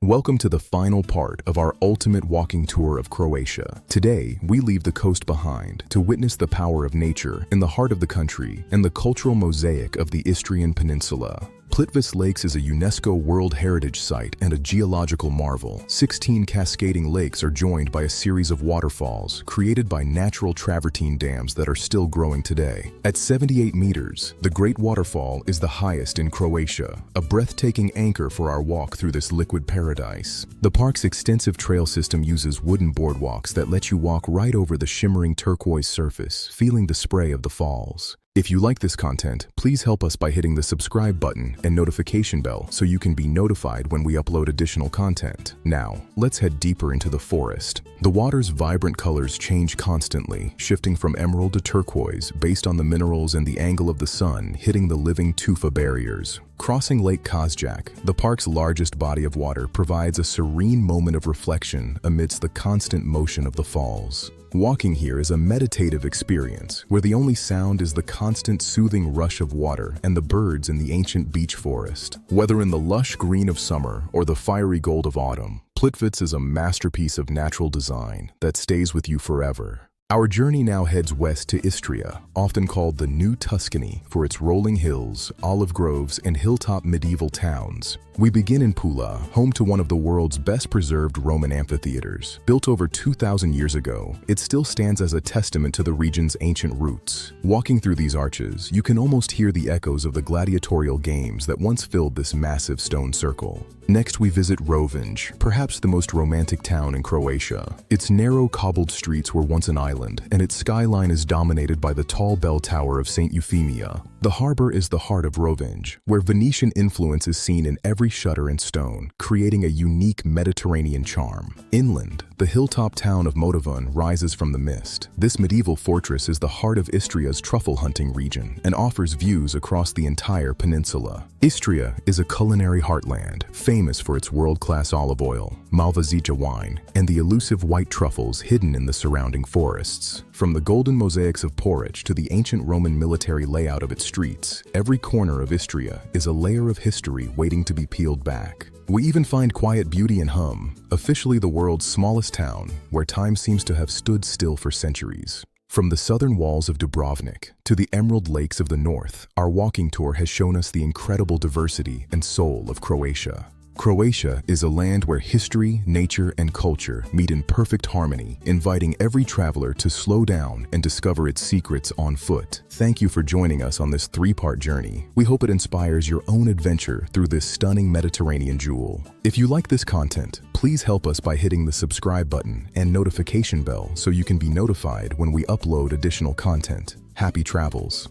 Welcome to the final part of our ultimate walking tour of Croatia. Today, we leave the coast behind to witness the power of nature in the heart of the country and the cultural mosaic of the Istrian Peninsula. Plitvice Lakes is a UNESCO World Heritage Site and a geological marvel. 16 cascading lakes are joined by a series of waterfalls created by natural travertine dams that are still growing today. At 78 meters, the Great Waterfall is the highest in Croatia, a breathtaking anchor for our walk through this liquid paradise. The park's extensive trail system uses wooden boardwalks that let you walk right over the shimmering turquoise surface, feeling the spray of the falls. If you like this content, please help us by hitting the subscribe button and notification bell so you can be notified when we upload additional content. Now, let's head deeper into the forest. The water's vibrant colors change constantly, shifting from emerald to turquoise based on the minerals and the angle of the sun hitting the living tufa barriers. Crossing Lake Kazjak, the park's largest body of water, provides a serene moment of reflection amidst the constant motion of the falls. Walking here is a meditative experience where the only sound is the constant soothing rush of water and the birds in the ancient beech forest. Whether in the lush green of summer or the fiery gold of autumn, Plitvice is a masterpiece of natural design that stays with you forever. Our journey now heads west to Istria, often called the New Tuscany for its rolling hills, olive groves, and hilltop medieval towns. We begin in Pula, home to one of the world's best preserved Roman amphitheaters. Built over 2,000 years ago, it still stands as a testament to the region's ancient roots. Walking through these arches, you can almost hear the echoes of the gladiatorial games that once filled this massive stone circle. Next, we visit Rovinj, perhaps the most romantic town in Croatia. Its narrow cobbled streets were once an island, and its skyline is dominated by the tall bell tower of St. Euphemia. The harbor is the heart of Rovinj, where Venetian influence is seen in every shutter and stone, creating a unique Mediterranean charm. Inland, the hilltop town of Motovun rises from the mist. This medieval fortress is the heart of Istria's truffle hunting region and offers views across the entire peninsula. Istria is a culinary heartland, famous for its world-class olive oil, Malvasia wine, and the elusive white truffles hidden in the surrounding forests. From the golden mosaics of Porridge to the ancient Roman military layout of its streets, every corner of Istria is a layer of history waiting to be peeled back. We even find quiet beauty in Hum, officially the world's smallest town, where time seems to have stood still for centuries. From the southern walls of Dubrovnik to the emerald lakes of the north, our walking tour has shown us the incredible diversity and soul of Croatia. Croatia is a land where history, nature, and culture meet in perfect harmony, inviting every traveler to slow down and discover its secrets on foot. Thank you for joining us on this three-part journey. We hope it inspires your own adventure through this stunning Mediterranean jewel. If you like this content, please help us by hitting the subscribe button and notification bell so you can be notified when we upload additional content. Happy travels!